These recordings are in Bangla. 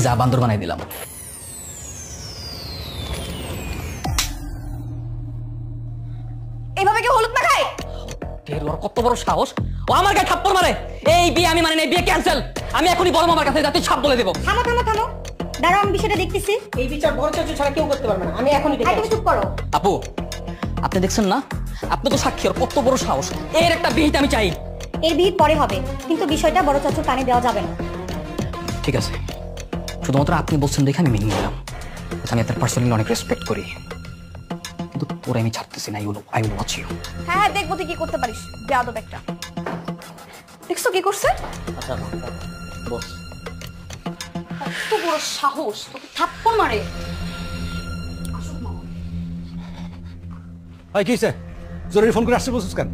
যা বান্দর বানাই দিলাম। এইভাবে কি হলুদ মাখায়? ওর কত বড় সাহস, ও আমার গায়ে থাপ্পড় মারে। এই বিয়ে আমি মানে, বিয়ে ক্যান্সেল। আমি এখনই বড় মামার কাছে যাতে ছাপ বলে দেবো। থামো থামো থামো, দাঁড়াও, আমি বিষয়টা দেখতেছি। এই বিচার বড় চাচু ছাড়া কেউ করতে পারবে না, আমি এখনই দেখে তুমি চুপ করো। আপু, আপনি দেখছেন না, আপনি তো সাক্ষী, ওর কত বড় সাহস। এর একটা বিহিত আমি চাই। এর বিহিত পরে হবে, কিন্তু বিষয়টা বড় চাচুর কানে দেওয়া যাবে না। ঠিক আছে, শুধুমাত্র আপনি বলছেন দেখে আমি মেনে নিলাম। আমি আপনার পার্সোনালি অনেক রেসপেক্ট করি, কিন্তু তোরে আমি ছাড়তেছি না। I will watch you. হ্যাঁ হ্যাঁ, দেখবো তুই কি করতে পারিস। বেয়াদব একটা। দেখছো কি করছে? আচ্ছা বস, কত বড় সাহস, তোকে থাপ্পড় মারে। ভাই কি হয়েছে? জরুরি ফোন করে আসছে বলছিস কেন?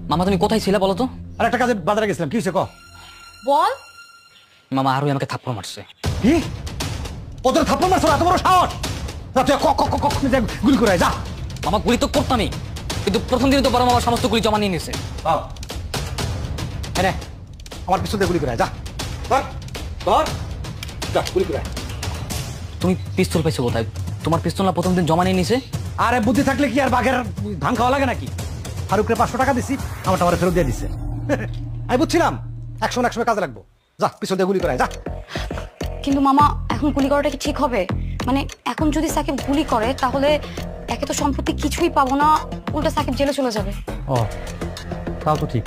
মামা তুমি কোথায় ছিলে বলো তো? আর একটা কাজে বাজারে গেছিলাম, কি হয়েছে ক? বল। মামা আরোই আমাকে থাপ্পড় মারছে। কি? ওদের থাপ্পড় মারছে? এত বড় সাহস? গুলি করে যা। মামা গুলি তো করতামই, কিন্তু প্রথম দিনে তো বড় মামা সমস্ত গুলি জমা নিয়ে নিছে। হ্যাঁ, আমার পিছন দিয়ে গুলি করে যা। গুলি করে। তুমি পিস্তল পাইছো কোথায়? তোমার পিস্তল না প্রথম দিন জমা নিয়ে নিছে? আরে বুদ্ধি থাকলে কি আর বাঘের ধান খাওয়া লাগে নাকি? ফারুকরে 500 টাকা দিছি, আমার টাকা ফেরত দিয়ে দিছে। আমি বুঝছিলাম একসময় কাজে লাগবো। যা, পিছন দিয়ে গুলি করে যা। কিন্তু মামা, এখন গুলি করাটা কি ঠিক হবে? মানে এখন যদি সাকিব গুলি করে, তাহলে একে তো সম্পত্তি কিছুই পাবো না, উল্টা সাকিব জেলে চলে যাবে। ও, তাও তো ঠিক।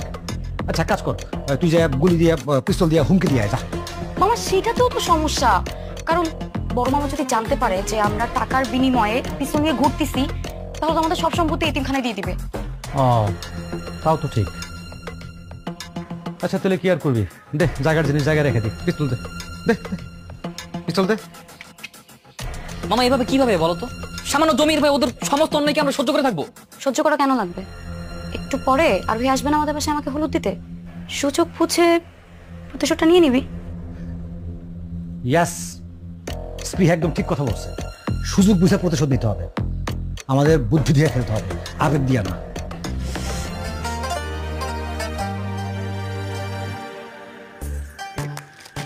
আচ্ছা কাজ কর, তুই যে গুলি দিয়ে পিস্তল দিয়ে হুমকি দিয়ে যা। মামা সেটাতেও তো সমস্যা, কারণ বড় মামা যদি জানতে পারে যে আমরা টাকার বিনিময়ে পিস্তল নিয়ে ঘুরতেছি, তাহলে তো আমাদের সব সম্পত্তি এতিমখানায় দিয়ে দিবে। ও, তাও তো ঠিক। আচ্ছা তাহলে কি আর করবি? দে, জায়গার জিনিস জায়গায় রেখে দি। পিস্তল দে, দে পিস্তল দে। মামা এভাবে কিভাবে বলো তো? সামান্য জমির ভাই, ওদের সমস্ত অন্যায়কে আমরা সহ্য করে থাকবো? সহ্য করা কেন লাগবে? একটু পরে আর ভাই আসবে না আমাদের পাশে আমাকে হলুদ দিতে, সুযোগ বুঝে প্রতিশোধটা নিয়ে নিবি। ইয়াস, স্পৃহা একদম ঠিক কথা বলছে। সুযোগ বুঝে প্রতিশোধ নিতে হবে। আমাদের বুদ্ধি দিয়ে খেলতে হবে, আবেগ দিয়ে না।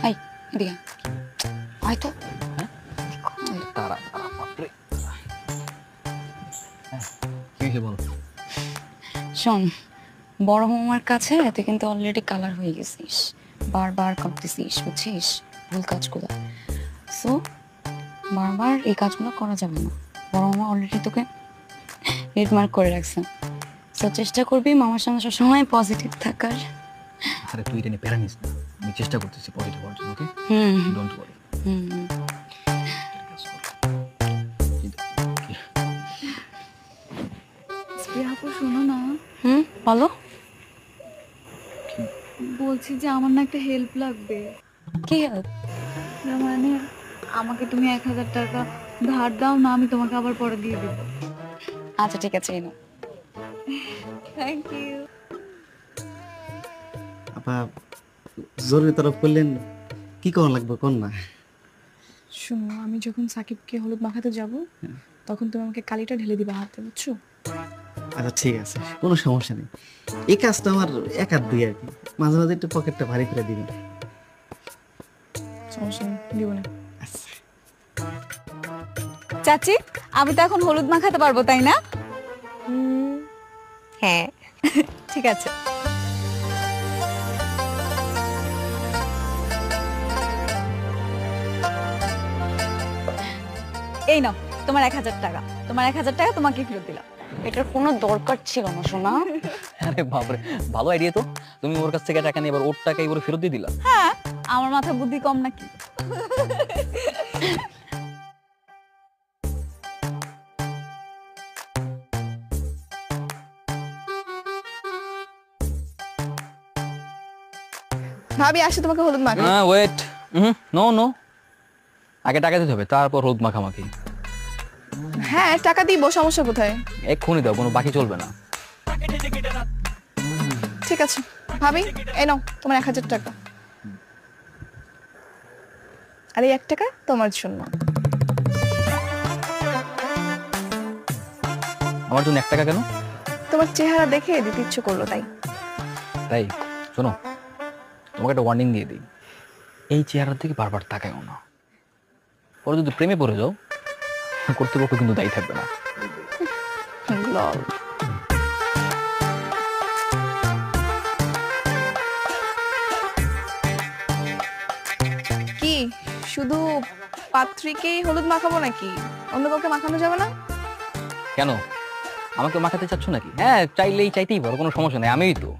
এই এদিকে আয় তো। শোন, বড় মামার কাছে তুই কিন্তু অলরেডি কালার হয়ে গেছিস, বারবার করতেছিস, বুঝছিস ভুল কাজগুলো। সো বারবার এই কাজগুলো করা যাবে না। বড় মামা অলরেডি তোকে রেড মার্ক করে রাখছে। সো চেষ্টা করবি মামার সামনে সবসময় পজিটিভ থাকার। আরে তুই এটা নিয়ে প্যারা নিস না, আমি চেষ্টা করতেছি পজিটিভ হওয়ার জন্য। ওকে, ডোন্ট ওয়ারি। আপু শোনো না। বলো। বলছি যে আমার না একটা হেল্প লাগবে। কি হেল্প? মানে আমাকে তুমি 1000 টাকা ধার দাও না, আমি তোমাকে আবার পরে দিয়ে দেব। আচ্ছা ঠিক আছে, এনো। Thank you. আপা জরুরি তরফ করলেন, কি করা লাগবে কোন না? শোনো, আমি যখন সাকিবকে হলুদ মাখাতে যাব, তখন তুমি আমাকে কালিটা ঢেলে দিবা হাতে, বুঝছো? আচ্ছা ঠিক আছে, কোনো সমস্যা নেই। এই কাজটা আমার একার দুই আর কি, মাঝে মাঝে একটু পকেটটা ভারী করে দিবেন। সমস্যা নেই, দিব না। আচ্ছা চাচি, আমি তো এখন হলুদ মাখাতে পারবো, তাই না? হ্যাঁ ঠিক আছে। এই নাও তোমার 1000 টাকা। তোমার 1000 টাকা তোমাকে ফেরত দিলাম। এটার কোনো দরকার ছিল না সোনা। আরে বাপরে, ভালো আইডিয়া তো। তুমি ওর কাছ থেকে টাকা নিয়ে এবার ওর টাকা এবার ফেরত দিয়ে দিলা। হ্যাঁ, আমার মাথা বুদ্ধি কম নাকি? ভাবি আসে তোমাকে হলুদ মাখা। হ্যাঁ ওয়েট, নো নো, আগে টাকা দিতে হবে, তারপর হলুদ মাখামাখি। হ্যাঁ টাকা দিব, সমস্যা কোথায়? এক্ষুনি দাও, কোনো বাকি চলবে না। ঠিক আছে ভাবি, এই নাও তোমার 1000 টাকা। আর এই 1 টাকা তোমার জন্য। আমার জন্য 1 টাকা কেন? তোমার চেহারা দেখে দিতে ইচ্ছে করলো তাই। তাই শোনো, তোমাকে একটা ওয়ার্নিং দিয়ে দিই, এই চেহারার দিকে বারবার তাকায়ও না। পরে যদি প্রেমে পড়ে যাও কর্তৃপক্ষ কিন্তু দায়ী থাকবে না। লল। কি শুধু পাত্রীকেই হলুদ মাখাবো নাকি অন্য কাউকে মাখানো যাবে না? কেন আমাকে মাখাতে চাচ্ছ নাকি? হ্যাঁ চাইলেই চাইতেই পারো, কোনো সমস্যা নেই।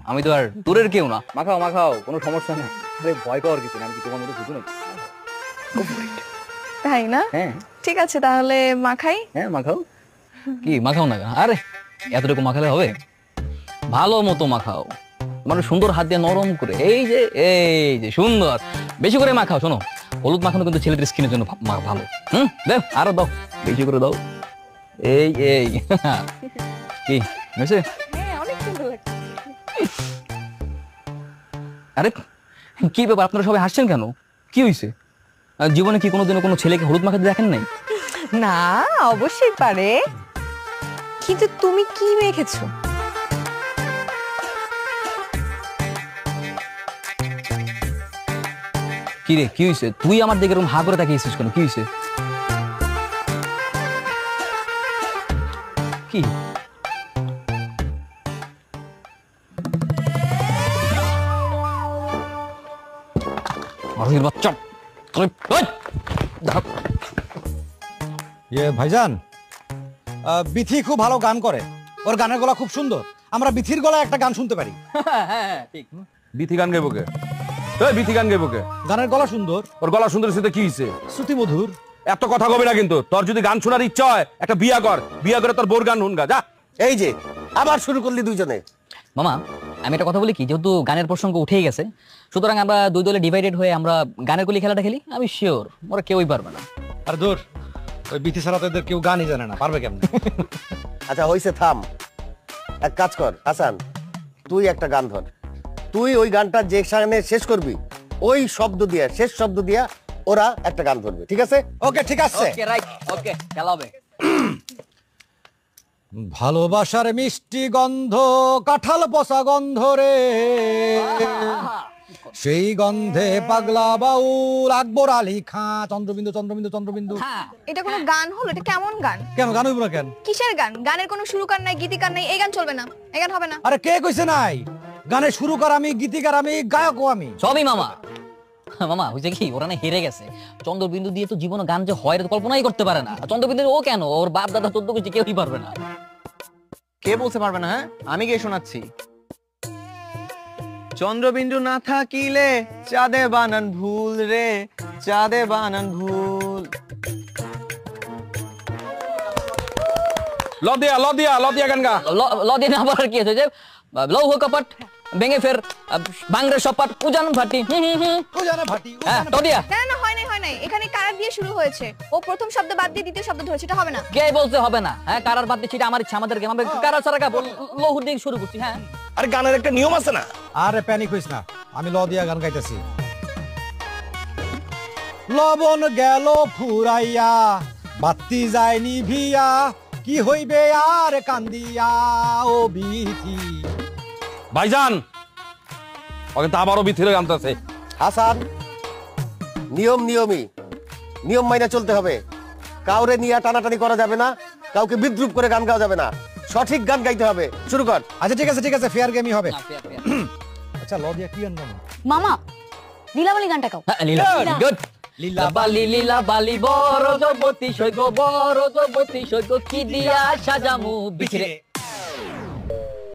আমি তো আর দূরের কেউ না। মাখাও মাখাও, কোনো সমস্যা নেই। আরে ভয় পাওয়ার কিছু না, আমি কি তোমার মতো বুঝো নাকি? তাই না? হ্যাঁ ঠিক আছে তাহলে মাখাই। হ্যাঁ মাখাও। কি মাখাও না? আরে এতটুকু মাখালে হবে? ভালো মতো মাখাও, মানে সুন্দর হাত দিয়ে নরম করে। এই যে সুন্দর, বেশি করে মাখাও। শোনো, হলুদ মাখানো কিন্তু ছেলেদের স্কিনের জন্য ভালো। দাও আরো দাও, বেশি করে দাও। এই কি হয়েছে? হ্যাঁ অনেক সুন্দর লাগছে। আরে কি ব্যাপার, আপনারা সবাই হাসছেন কেন? কি হয়েছে? জীবনে কি কোনোদিনও কোনো ছেলেকে হলুদ মাখাতে দেখেন নাই? না অবশ্যই পারে, কিন্তু তুমি কি মেখেছো? কি রে কি হয়েছে? তুই আমার দিকে এরকম হা করে তাকিয়েছিস কেন? কি হয়েছে? কি বাচ্চা ভাইজান, বিথি খুব ভালো গান করে, ওর গানের গলা খুব সুন্দর। আমরা বিথির গলায় একটা গান শুনতে পারি। ঠিক। বিথি গান গাইবো কে? বিথি গান গাইবো কে? গানের গলা সুন্দর, ওর গলা সুন্দর সাথে কি হইছে? শ্রুতি মধুর। এত কথা কবি না কিন্তু। তোর যদি গান শোনার ইচ্ছা হয় একটা বিয়া কর, বিয়া করে তোর বোর গান শুন গা যা। এই যে আবার শুরু করলি দুইজনে। মামা আমি একটা কথা বলি কি, যেহেতু গানের প্রসঙ্গ উঠেই গেছে, সুতরাং আমরা দুই দলে ডিভাইডেড হয়ে আমরা গানের কলি খেলাটা খেলি। আমি শিওর ওরা কেউই পারবে না। আর দূর, ওই বিথি ছাড়া তো এদের কেউ গানই জানে না, পারবে কেমন? আচ্ছা হইছে, থাম। এক কাজ কর হাসান, তুই একটা গান ধর। তুই ওই গানটা যেখানে শেষ করবি ওই শব্দ দিয়া, শেষ শব্দ দিয়া ওরা একটা গান ধরবে, ঠিক আছে? ওকে ঠিক আছে। ওকে রাইট, ওকে খেলা হবে। ভালোবাসার মিষ্টি গন্ধ, কাঁঠাল পচা গন্ধ রে, সেই গন্ধে পাগলা বাউল আকবর আলী খাঁ। চন্দ্রবিন্দু চন্দ্রবিন্দু চন্দ্রবিন্দু। এটা কোনো গান হলো? এটা কেমন গান? কেন গান হইব না কেন? কিসের গান? গানের কোনো সুরকার নাই, গীতিকার নাই, এই গান চলবে না, এই গান হবে না। আরে কে কইছে নাই? গানের শুরুকার আমি, গীতিকার আমি, গায়কও আমি। সবই মামা। মামা হয়েছে কি, ওরা না হেরে গেছে। চন্দ্রবিন্দু দিয়ে তো জীবনে গান যে হয় এটা কল্পনাই করতে পারে না। চন্দ্রবিন্দু ও কেন, ওর বাপ দাদা চোদ্দ কিছু কেউই পারবে না। কে বলতে পারবে না? হ্যাঁ আমি গিয়ে শোনাচ্ছি। চন্দ্রবিন্দু না থাকিলে চাঁদে বানান ভুল রে, চাঁদে বানান ভুল। লদিয়া গান গা। লদিন আবার কি আছে যে লৌহ কপট ভেঙে ফের ভাঙরে সপাট উজান ভাটি। উজানে ভাটি, হ্যাঁ উজানে তো দিয়া। না না হয় নাই, এখানে কারার দিয়ে শুরু হয়েছে। ও প্রথম শব্দ বাদ দিয়ে দ্বিতীয় শব্দ ধরেছে, এটা হবে না। কে বলতে হবে না? হ্যাঁ কারার বাদ দিচ্ছি, আমার ইচ্ছা। আমাদের কারা ছাড়া গাবো, লৌহ দিয়ে শুরু করছি। হ্যাঁ আরে গানের একটা নিয়ম আছে না? আরে প্যানিক হইস না, আমি ল দিয়া গান গাইতেছি। লবণ গেল ফুরাইয়া, বাতি যায় নিভিয়া, কি হইবে আর কান্দিয়া ও বিথি। ভাইজান ও কিন্তু আবারও বিথিরে গানতেছে। হাসান, নিয়ম মাইনা চলতে হবে। কাউরে নিয়ে টানাটানি করা যাবে না, কাউকে বিদ্রুপ করে গান গাওয়া যাবে না। সঠিক গান গাইতে হবে। শুরু কর। আচ্ছা ঠিক আছে, ফেয়ার গেমই হবে। আচ্ছা ল দিয়া কি গান গাবো? মামা লীলাবলী গানটা গাও। গুড। লীলা বালি বড় জবতী সৈগ, বড় জবতী সৈগ, কি দিয়া সাজামু বিছিরে।